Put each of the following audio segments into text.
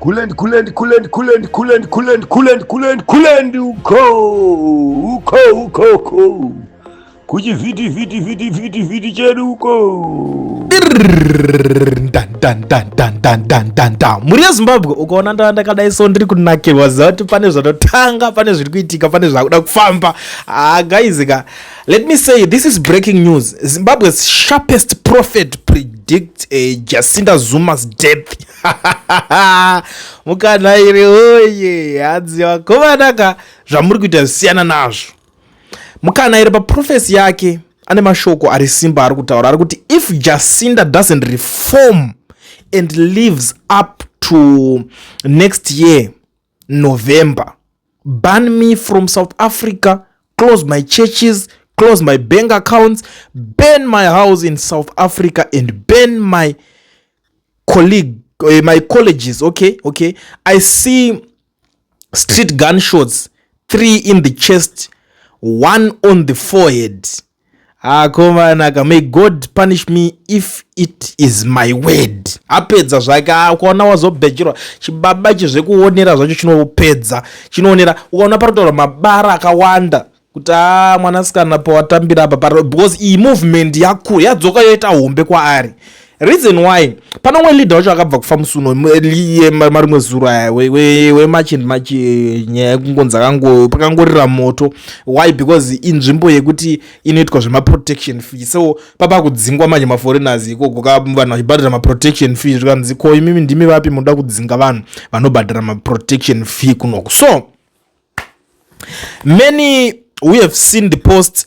Kulend uko. Kuji vidi chedu uko. Dan. Muri Zimbabwe ukaona ndakadai so ndiri kunakirwa zati pane zvatotanga, pane zviri kuitika, pane zvakuda kufamba. Guys, let me say this is breaking news. Zimbabwe's sharpest prophet predicts Jacita Zuma's death. Mukanairi oye Hanzi wakomanaka zvamuri kuita zvisiyana nazvo. Mukanairi paprofesi yake ane mashoko ari simba ari kutaura ari kuti if Jacita doesn't reform and lives up to next year November, ban me from South Africa, close my churches, close my bank accounts, ban my house in South Africa, and ban my colleges. Okay. I see street gunshots, 3 in the chest, 1 on the forehead. May God punish me if it is my word. Apedza zvake akaona wazobhejerwa chibaba chezvekuonera zvacho chinopedza chinoonera ukaona parotaura mabara akawanda kuti mwanasikana pawatambira apa because iyi movement yakuru yadzoka yoita hombe kwaari. Reason why pana umwe leader wacho akabva kufa musuno marimwe zuro wemachi nyaya yekungonza pakangorira moto. Why? Because inzvimbo yekuti inoitwa zvemaprotection fee, so papa kudzingwa manje maforeigners ikoko vanhu vachibhadhira maprotection fee zvikanzi ko imimi ndimi vapi munoda kudzinga vanhu vanobhadhira maprotection fee kunoku. So many we have seen the posts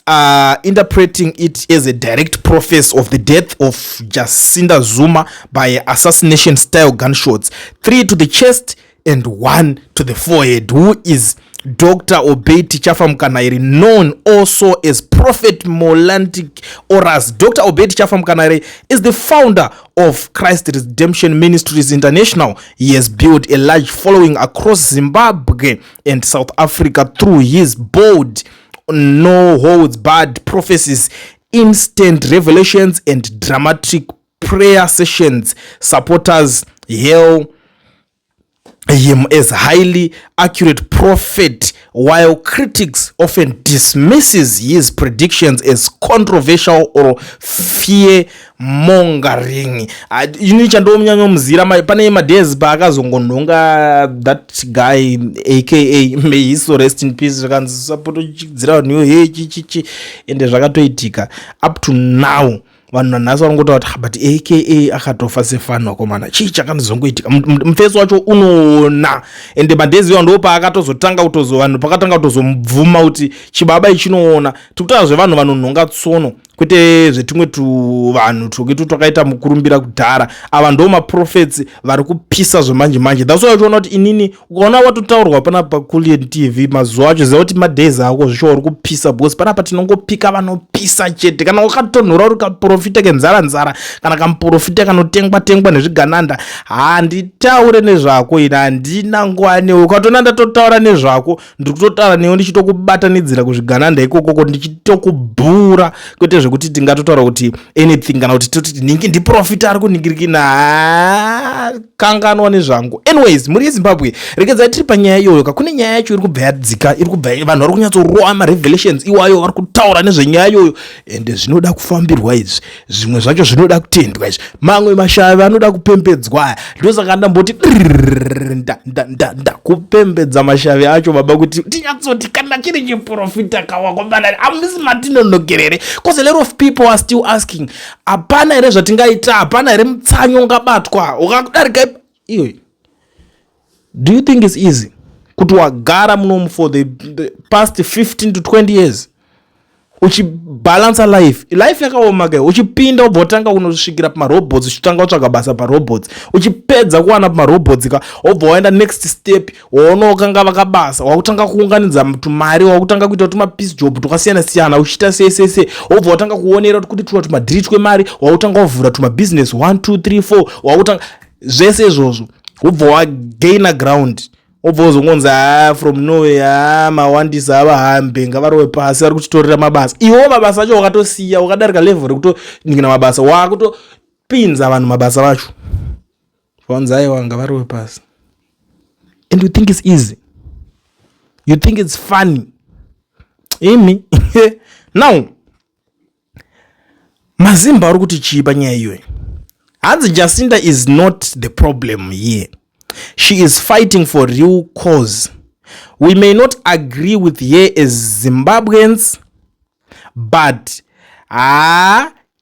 interpreting it as a direct prophecy of the death of Jacita Zuma by assassination style gunshots, 3 to the chest and 1 to the forehead. Who is Dr. Obedi Chafamkanairi, known also as Prophet Molantic Oras. Dr. Obedi Chafamkanairi is the founder of Christ Redemption Ministries International. He has built a large following across Zimbabwe and South Africa through his bold, no holds barred prophecies, instant revelations, and dramatic prayer sessions. Supporters hail him as highly accurate prophet, while critics often dismisses his predictions as controversial or fear mongering. Chandomuzira pane madays paakazongonhonga that guy aka may he so rest in peace zvakanzisapotochidzira vanhu chichi ende zvakatoitika up to now. Vanhu nhasi varongota kuti but aka akatofa sefano komana chii chakanzongoitika mufeso wacho unoona ende madezi ndo paakatozotanga vanhu pakatanga kutozomubvuma kuti chibaba ichinoona tikutaura zvevanhu vanonhonga tsono kwete zvetumwe vanhu twakaita mukurumbira kudhara. Ava ndo maprofets vari kupisa zvemanje. That's why uchiona kuti inini ukaona watotaurwa pana paKulian TV mazuva acho ziva kuti madezi ako zvisho uri kupisa because panapa tinongopika vanopisa chete. Kana ukatonhora uri kaprofita kenzara kana kamuprofita kanotengwa nezvigananda, handitaure nezvako ina handina nguva newe. Ukatona ndatotaura nezvako ndiri kutotaura newe ndichitokubatanidzira kuzvigananda ikoko ndichitokubhura kwete zvekuti tingatotaura kuti anything kana kuti toti ningi ndiprofita ari kuningirikina kanganwa nezvangu. Anyways, muri Zimbabwe rekedza tiri panyaya iyoyo kune nyaya yacho iri kubva yadzika, iri kubva vanhu vari kunyatsoroa marevelations iwayo vari kutaura nezvenyaya iyoyo ende zvinoda kufambirwa izvi, zvimwe zvacho zvinoda kutendwa izvi, mamwe mashavi anoda kupembedzwa. Ndosaka ndamboti kupembedza mashavi acho baba kuti tinyatsoti kana chiri chiprofita kawakombana amisi matinonokerere because a lot of people are still asking hapana here zvatingaita, hapana here mutsanyo ungabatwa ukadarika iyo. Do you think it's easy kuti wagara munomu for the past 15 to 20 years uchibalansa life yakaoma kai, uchipinda ubotanga kunosvikira pamarobots, uchitanga utsvaga basa parobots, uchipedza kuwana pamarobots obva waenda next step, waona ukanga vakabasa, wakutanga kuunganidza tumari, wakutanga kuita tumapiece job tukasiyana uchiita sese, obva watanga kuonera kuti tuwa tumadhiri twemari, wakutanga wavhura tumabusiness 1 2 3 4, wakutanga zvese izvozvo obva wagaina ground. Obvozongonza from nowhere mawandisa avahambe ngavarowe pasi vari kuchitorera mabasa. Iwo mabasa acho wakatosiya ukadarika level rekutoningina mabasa wakutopinza vanhu mabasa vacho. Vanzai wanga varowe pasi. and you think it's easy, you think it's funny. Imi now mazimba ari kuti chii panyaya iyoyi. Hanzi Jacita is not the problem here. She is fighting for real cause. We may not agree with her as Zimbabweans, but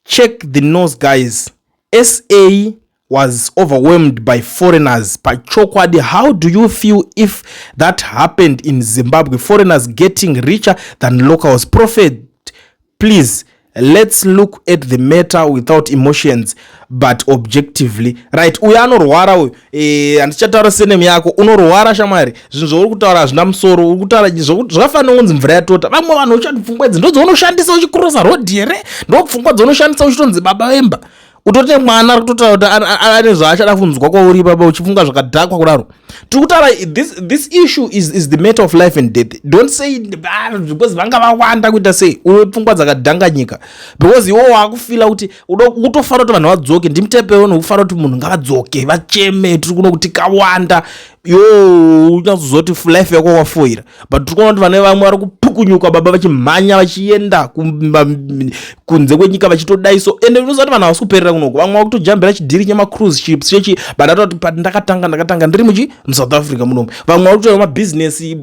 check the nose, guys. SA was overwhelmed by foreigners. Pachokwadi, how do you feel if that happened in Zimbabwe? Foreigners getting richer than locals. Prophet, please, let's look at the matter without emotions but objectively. Right, uya anorwara uyu handichataura senemu yako, unorwara shamwari. Zvinhu zvauri kutaura hazvina musoro, uri kutaura zvakafanira kunzi mvura yatota. Vamwe vanhu uchati pfungwa idzi ndodzaunoshandisa uchikurosa rodhi here, ndo pfungwa dzaunoshandisa uchitonzi baba vemba. Utote mwana ari kutotaura kuti ane zvaachada kunzwa kwauri baba uchifunga zvakadhakwa kudaro. Tiri kutaura this issue is the matter of life and death. Don't say because vanga vawanda kuita sei pfungwa dzakadhanganyika, because iwo wakufila kuti utofara kuti vanhu vadzoke. Ndimutepeo nokufara kuti munhu ngavadzoke vacheme, tiri kuno kuti kawanda unazozoti life yako wafoira, but tiri kuona kuti vane vamwe vari kupukunyuka baba vachimhanya vachienda kunze kwenyika vachitodaiso. Ende unoziva kuti vanhu havasi kuperera kunoko, vamwe vakutojambira chidhiri chemacruise ships chechi, but atoti ndakatanga ndiri muSouth Africa munomu. Vamwe vari kutoita mabhizinesi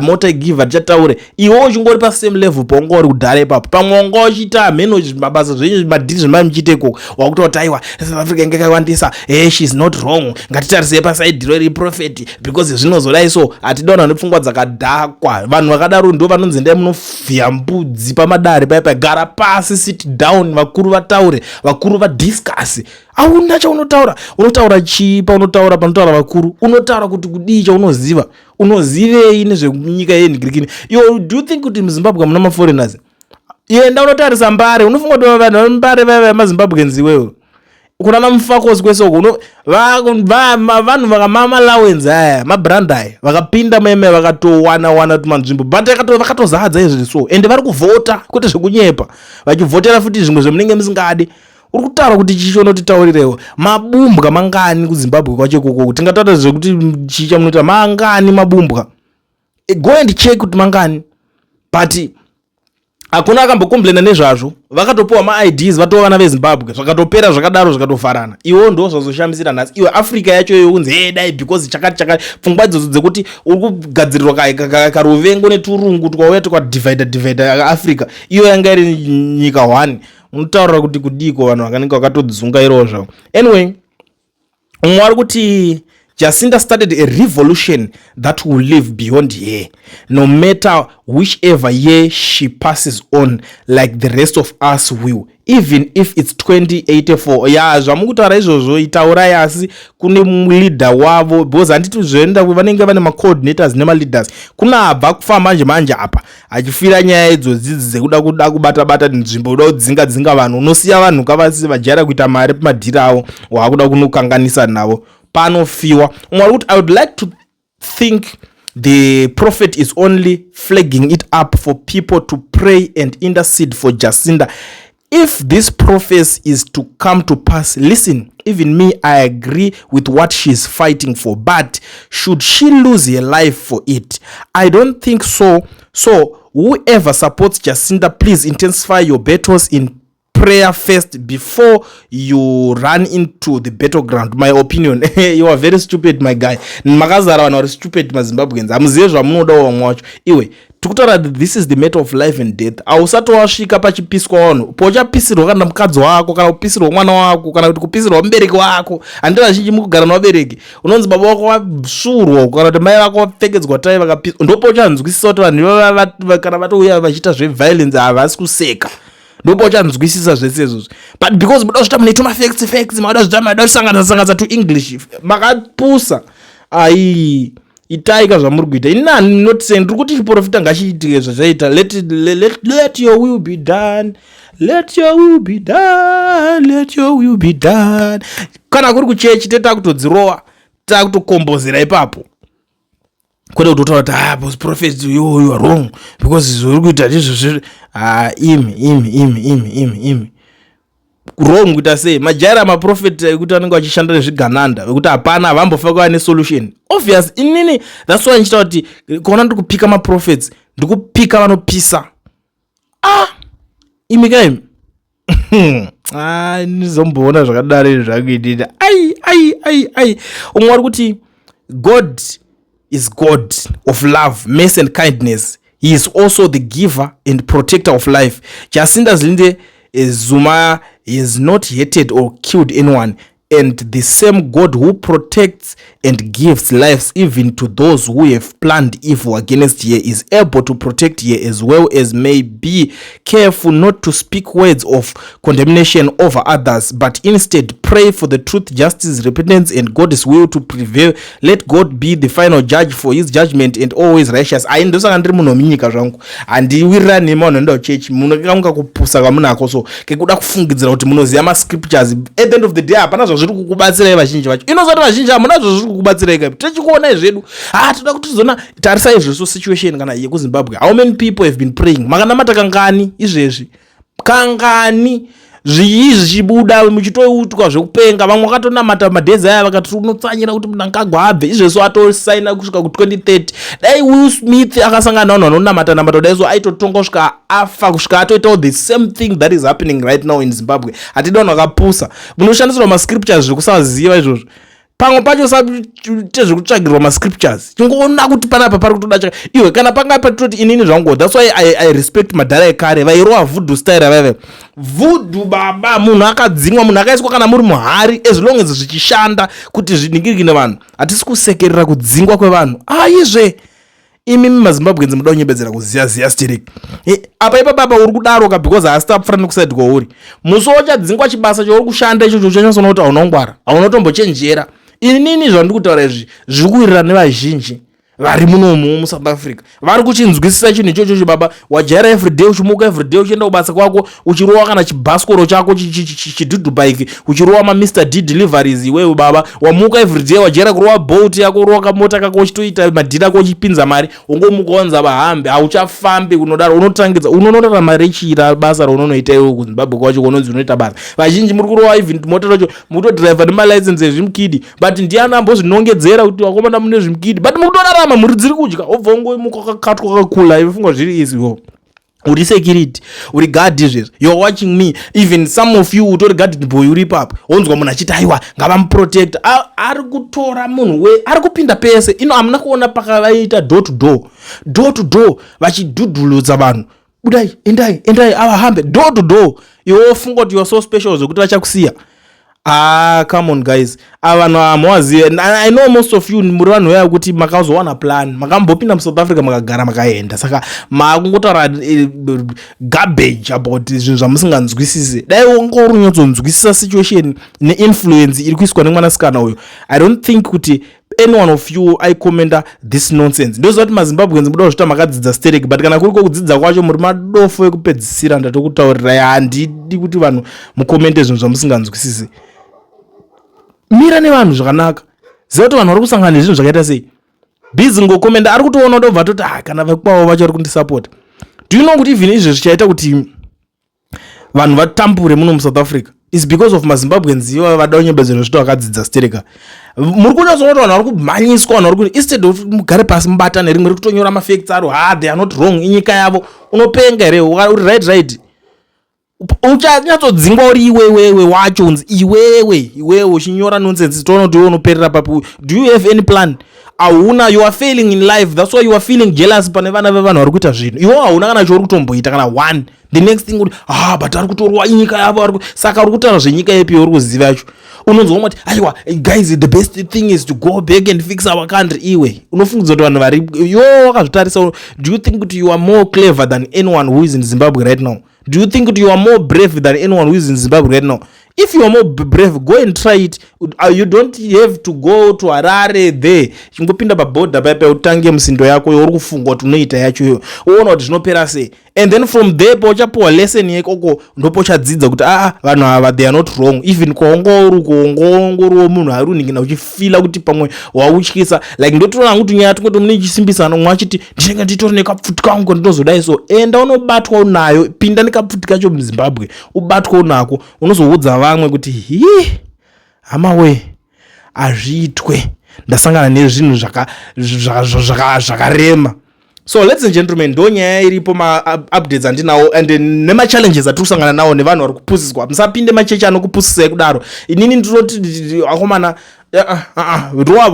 mota giver tichataure, iwo uchingori pasame level paunga uri kudhara ipapo. Pamwe wanga uchiita mheno mabasa zvenyu madhiri zvemai muchiiteko, wakuti aiwa South Africa inge yakawandisa, she's not wrong, ngatitarisei pasaidi rori Prophet because zvinozodai so. Atidaona nepfungwa dzakadhakwa. Vanhu vakadaro ndo vanonzi ndai munovhiya mbudzi pamadare paipa. Gara pasi, sit down, vakuru vataure, vakuru vadiscuss. Auna chaunotaura, unotaura chii paunotaura panotaura vakuru? Unotaura kuti kudii chaunoziva? Unozivei nezvenyika yenhigirikini? Yo, do you think kuti muZimbabwe muna maforeigners? Yenda unotarisa Mbare, unofunga kuti vanhu Mbare vaya maZimbabweans iwewe. Kuna namufakos kwesoko vanhu vakamama allowance aya mabrand aya vakapinda meme vakatowana tumanzvimbo but vakatozadza izvi so, ende vari kuvhota kwete zvekunyepa, vachivhotera futi zvimwe zvemunenge musingadi. Uri kutaura kuti chicho notitaurirewo mabumbwa mangani kuZimbabwe kwacho ikoko? Tingataura zvekuti chicha munota mangani mabumbwa, go and check kuti mangani, but hakuna akambokomblena nezvazvo. Vakatopiwa ma-IDs vatova vana veZimbabwe, zvakatopera zvakadaro zvakatofarana. Iwo ndo zvazoshamisira nhasi. Iwe Africa yacho iwe unzi dai because chakati pfungwa idzodzo dzekuti uri kugadzirirwa karuvengo neturungu tukauya tukadivhaidha Africa. Iyo yanga iri nyika 1. Unotaura kuti kudiko vanhu vakanenge vakatodzunga irovo zvavo. Anyway, umwe ari kuti Jacita started a revolution that will live beyond her, no matter whichever year she passes on, like the rest of us will, even if it's 2084. Ya zvamukutaura izvozvo itaurai, asi kune leader wavo, because handiti zvoenda vanenge vane ma-coordinators nema-leaders. Kuna abva kufa manje apa achifira nyaya idzodzi dzekuda kubata nzvimbo, kuda kudzinga vanhu. Unosiya vanhu kavasi vajaira kuita mari pamadhiri avo, wakuda kunokanganisa navo panofiwa. I would like to think the Prophet is only flagging it up for people to pray and intercede for Jacita. If this prophecy is to come to pass, listen, even me, I agree with what she's fighting for, but should she lose her life for it? I don't think so. So whoever supports Jacita, please intensify your battles in prayer first before you run into the battleground. My opinion. You are very stupid, my guy. Makazara vanhu vari stupid maZimbabweans. Hamuzivi zvamunoda vamwe wacho. Iwe tikutaura this is the matter of life and death. Hausati wasvika pachipiswa vanhu pochapisirwa kana mukadzi wako, kana kupisirwa mwana wako, kana kuti kupisirwa mubereki wako. Handina vazhinji mukugara navabereki unonzi baba wako vasvuurwa, kana kuti mai vako vapfekedzwa tai vakapiswa. Ndipo uchanzwisisa kuti vanhu kana vatouya vachiita zveviolence havasi kuseka. Ndopo uchanzwisisa zvese izvozvo, but because muda kuzvita muneito mafacts mada kusangana to English makapusa itaika zvamuri kuita. Inani not saying ndiri kuti chiprofita ngachiitike zvachaita. Let your will be done, let your will be done, let your will be done. Kana kuri kuchechi takutodzirowa takutokombozera ipapo, kwete kutotaura kuti boss Prophet you are wrong because zviri kuita izvozvo. Imi wrong kuti say majaira maprofeti ekuti anenge achishanda nezvigananda vekuti hapana havambofaka nesolution. Obvious inini, that's why nchita kuti kuona ndikupika maprofets ndikupika vanopisa. Imikaimi nizomboona zvakadaro zvakuitira ai umwe ari kuti God is God of love, mercy and kindness. He is also the giver and protector of life. Jacinta Zinhle Zuma has not hated or killed anyone, and the same God who protects and gives lives even to those who have planned evil against her is able to protect her as well as may be careful not to speak words of condemnation over others, but instead pray for the truth, justice, repentance, and God's will to prevail. Let God be the final judge, for his judgment and always righteous. Aindosaka ndiri munhu munyika zvangu handiwirira nema unoenda kuchechi munokanga kupusa kamunako so kekuda kufungidzira kuti munoziva mascriptures. At the end of the day hapana zvazviri kukubatsirai vazhinji vacho. Inozoti vazhinji hamuna zvazviri kukubatsirai kapi. Tichikuona zvedu toda kuti tizona tarisa izvozvo situation kana yekuZimbabwe. How many people have been praying? Makanamata kangani izvezvi? Kangani zviizvi zvichibuda muchitoutwa zvekupenga. Vamwe vakatonamata madhezi aya vakati unotsanyira kuti Mnangagwa abve. Izvezvo atosaina kusvika ku2030. Dai Will Smith akasangana navanhu vanonamata namata daiso aitotonga kusvika afa kusvika atoitawo the same thing that is happening right now in Zimbabwe. Hatidi vanhu vakapusa. Munoshandisirwa mascriptures zvekusaziva izvozvo. Pamwe pacho saite zvekutsvagirwa mascriptures. Chingoona kuti panapa pari kutoda chaka. Iwe kana panga patoti inini zvangu. That's why I respect madhara ekare. Vairova voodoo style vave. Voodoo baba munhu akadzingwa munhu akaiswa kana muri muhari as long as zvichishanda kuti zviningirike nevanhu. Hatisi kusekerera kudzingwa kwevanhu. Izve imi maZimbabweans muda kunyebedzera kuziya stereki. Apa ipa baba uri kudaroka because haasita friend kuside kwauri. Musi wachadzingwa chibasa chauri kushanda icho chonyasona kuti haunongwara. Haunotombochenjera. Inini zvandiri kutaura izvi zviri kuwirirana nevazhinji vari munomu muSouth Africa. Vari kuchinzwisisa chinhu ichocho baba. Wajaira everyday uchimuka everyday uchienda kubasa kwako uchirowa kana chibhasikoro chako chidhudhu bike uchirowa maMr D deliveries iwewe baba. Wamuka everyday wajaira kurowa boat yako urowa kamota kako uchitoita madhira ako uchipinza mari ungomuka wanza vahambe hauchafambi kunodaro unotangidza unonorara mari ichira basa raunonoita iwe kuZimbabwe kwacho kunonzi unoita basa. Vazhinji muri kurowa even mota racho mutodriver nemalicense ezvimukidi but ndiani ambozvinongedzera kuti wakomana mune zvimukidi but mukutorarama muri dziri kudya obva ungoimuka wakakatwa kakula ifunga zviri izvo uri security uri guard izvezvo. You're watching me even some of you utori guarded boy uri ipapo wonzwa munhu achiti aiwa ngavamuprotect ari kutora munhu ari kupinda pese ino hamuna kuona pakavaita door to door vachidhudhuludza vanhu budai endai avahambe door to door. Iwe wofunga kuti you're so special zvokuti vachakusiya. Come on guys. Avanhu amuwazive. I know most of you muri vanhu vaya kuti makazowana plan. Makambopinda muSouth Africa makagara makaenda. Saka makungotaura garbage about zvinhu zvamusinganzwisisi. Dai wanga uri unyatsokunzwisisa situation neinfluence iri kuiswa nemwanasikana uyu. I don't think kuti any one of you I commend this nonsense. Ndoziva kuti maZimbabweans muda kuzvita makadzidza stereki but kana kuri kudzidza kwacho muri madofo ekupedzisira ndatokutaurirai handidi kuti vanhu mukomende zvinhu zvamusinganzwisisi. Mira nevanhu zvakanaka. Ziva kuti vanhu vari kusangana nezvinhu zvakaita sei. Busy ngokomenda ari kutoona ndobva toti kana vakwawo vacho vari kundisapota. Do you know kuti even izvi zvichaita kuti vanhu vatambure muno muSouth Africa is because of maZimbabweans ivo vada kunyebedzera zvito vakadzidza stereka. Muri kunyatsoona vanhu vari kumhanyiswa vanhu vari kuti instead of mugare pasi mubatane rimwe ri kutonyora mafacts aro they are not wrong inyika yavo unopenga here uri right uchanyatsodzingwa uri iwewe wacho unzi iwewe uchinyora nonsense toona kuti iwe unoperera papo. Do you have any plan? Hauna. You are failing in life. That's why you are feeling jealous pane vana vevanhu vari kuita zvinhu. Iwe hauna kana chauri kutomboita kana one. The next thing kuti but ari kutorwa inyika yavo saka uri kutaura zvenyika yepi uri kuziva yacho. Unonzwa kuti aiwa guys the best thing is to go back and fix our country. Iwe unofungudza kuti vanhu vari wakazvitarisa. Do you think that you are more clever than anyone who is in Zimbabwe right now? Do you think that you are more brave than anyone who is in Zimbabwe right now? If you are more brave, go and try it. You don't have to go to Harare there. Chingopinda paboda paipa utange msindo yako uri kufunga kuti unoita yacho iyo. Uona kuti zvinopera sei. And then from there pochapuwa lesson yekoko ndopochadzidza kuti vanhu ava they are not wrong. Even kuongorwa munhu ari uningina uchifila kuti pamwe wautyisa. Like ndotoona kuti nyaya tungoti mune chisimbisano mwachiti ndinenge nditori nekapfuti kangu ndinozodai so. Enda unobatwa unayo. Pinda nekapfuti kacho muZimbabwe. Ubatwa unako. Unozoudza vamwe kuti hamawe azviitwe ndasangana nezvinhu zvakarema. So ladies and gentlemen, ndo nyaya iripo ma-updates andinawo and nema-challenges atiri kusangana nawo nevanhu vari kupusiswa. Musapinde machechi anokupusisai kudaro. Inini ndinoti akomana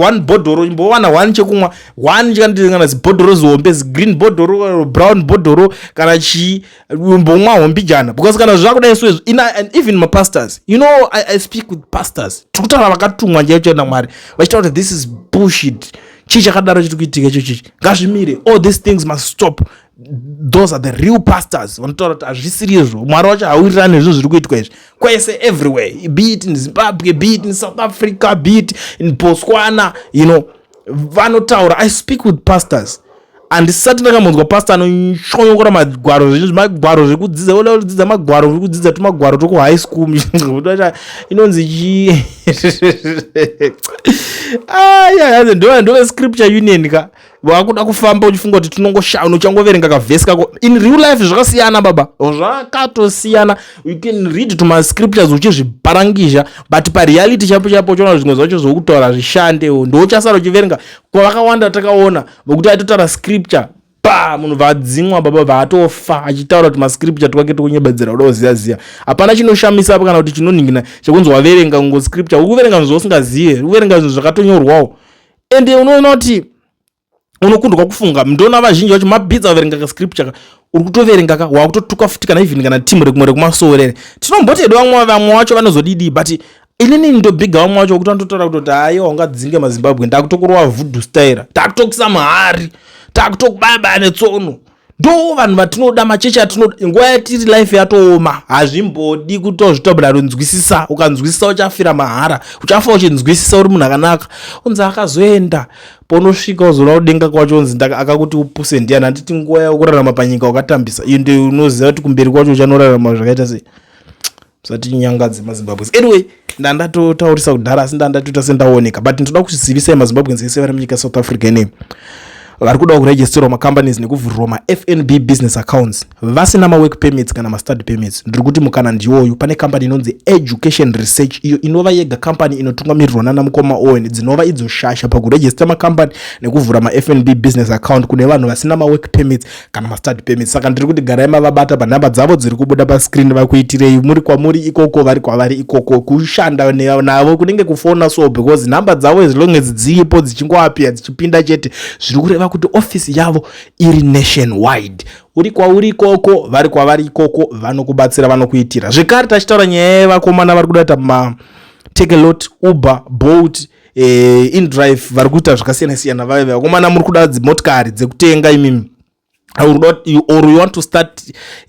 one bhodhoro imbowana one chekumwa one chikandingana zibhodhoro zihombe green bhodhoro brown bhodhoro kana chii imbomwa hombi jana because kana zvakudai so and even my pastors, you know, I speak with pastors tikutaura vakatumwa njaicho naMwari vachitaura kuti this is bullshit. Chii chakadaro chiri kuitika ichochi ngazvimire, all these things must stop. Those are the real pastors. Vanotaura kuti hazvisiri izvo, Mwari wacho hauwirirani nezvinhu zviri kuitwa izvi kwese everywhere, be it in Zimbabwe, be it in South Africa, be it in Botswana, you know, vanotaura. I speak with pastors and sati ndakambodzwa pastor anoshonyokora magwaro magwaro zvekudzidza odzidza magwaro zvekudzidza tumagwaro toku high school inonzi chi ndo scripture union ka wakuda kufamba uchifunga kuti tinongoshauna uchangoverenga kavhesi kako. In real life zvakasiyana baba, zvakatosiyana. You can read tuma scriptures uchizviparangisha but pareality chapo chona zvimwe zvacho zvokutaura zvishande ndochasara uchiverenga. Kwavakawanda takaona vokuti aitotaura scripture munhu vadzimwa baba vaatofa achitaura kuti mascripture twake tikunyebedzera udoziyaziya. Hapana chinoshamisa apa kana kuti chinoningina chekunzi waverenga ngo scripture uri kuverenga zvinhu zvausingaziye, uri kuverenga zvinhu zvakatonyorwawo ende unoona kuti unokundwa kufunga. Ndona vazhinji vacho mabhidza vaverenga ka scripture uri kutoverenga ka wakutotuka futi kana even kana timu rekumwe rekumasorere tinombotedwa vamwe vacho vanozodidi but inini ndobhiga vamwe vacho kuti vanototaura kuti aiwa ungadzinge maZimbabwe ndakutokurwa voodoo style, takutokisa mahari, takutokubaya netsono. Ndo vanhu vatinoda, machechi atinoda. Nguva yatiri life yatooma hazvimbodi kuti tozvitabura runzwisisa. Ukanzwisisa uchafira mahara, uchafa uchinzwisisa uri munhu akanaka. Unzi akazoenda ponosvika uzoona kudenga kwacho unzi akakuti upuse ndiani. Handiti nguva yokurarama panyika ukatambisa iyo ndio unoziva kuti kumberi kwacho uchanorarama zvakaita sei. Musati nyangadze maZimbabweans. Anyway, ndandatotaurisa kudhara asi ndandatota sendaoneka but ndoda kuzivisai maZimbabweans ese vari munyika South Africa ine vari kuda kuregisterwa macompanies nekuvhurirwa ma-FNB business accounts vasina ma-work permits kana ma-study permits. Ndiri kuti mukana ndiwoyu. Pane company inonzi Education Research, iyo inova yega company inotungamirirwa naMukoma Owen. Dzinova idzo shasha pakuregister macompany nekuvhura ma-FNB business account kune vanhu vasina ma-work permits kana ma-study permits. Saka ndiri kuti garai mavabata panhamba dzavo dziri kubuda pascreen vakuitirei muri kwamuri ikoko vari kwavari ikoko kushanda navo kunenge kufona so because nhamba dzavo as long as dziripo dzichingoapia dzichipinda chete zviri kureva kuti office yavo iri nationwide. Uri kwauri ikoko vari kwavari ikoko vanokubatsira vanokuitira. Zvekare tachitaura nyaya yevakomana vari kuda kuita take a lot, Uber, Bolt, InDrive vari kuita zvakasiyana siyana. Vakomana muri kuda dzimotikari dzekutenga imimi or you want to start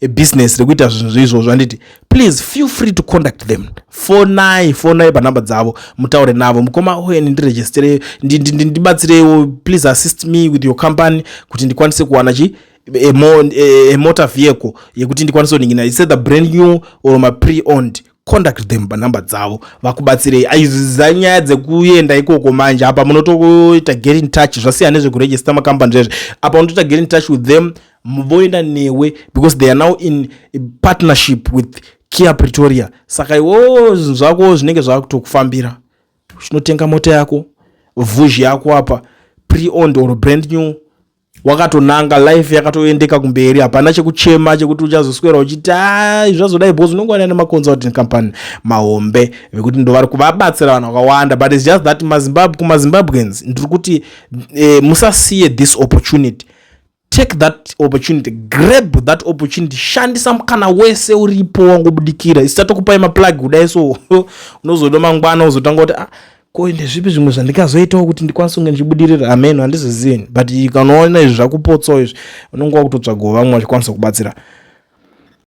a business rekuita zvinhu izvozvo handiti, please feel free to contact them. Fonai panhamba dzavo mutaure navo. Mukoma Owen ndiregistere ndibatsirewo, please assist me with your company kuti ndikwanise kuwana a motor vehicle yekuti ndikwanise kuningina it's either brand new or ma pre-owned. Contact them panhamba dzavo vakubatsirei. Aizanyaya dzekuenda ikoko manje apa munotoita get in touch zvasiyana nezvekuregister macompany zvezvo. Apa munotoita get in touch with them muvoenda newe because they are now in a partnership with Kia Pretoria. Saka iwo zvinhu zvako zvinenge zvakutokufambira. Uchinotenga mota yako, vuzhi yako apa pre-owned or brand new, wakatonanga life yakatoendeka kumberi. Hapana chekuchema chekuti uchazoswera uchiti zvazodai boss unongwana nemaconsulting company mahombe vekuti ndo vari kuvabatsira vanhu vakawanda. But it's just that kumaZimbabweans ndiri kuti musasiye this opportunity. Take that opportunity, grab that opportunity, shandisa mukana wese uripo wangobudikira. Isatokupai maplug kudai so unozoda mangwana uzotanga kuti koende zvipi zvimwe zvandikazoitawo kuti ndikwanise kunge ndichibudirira. Amen, handizozini but ikanoona izvi zvakupotsawo izvi unongowa kutotsvaga vamwe vachikwanisa kubatsira.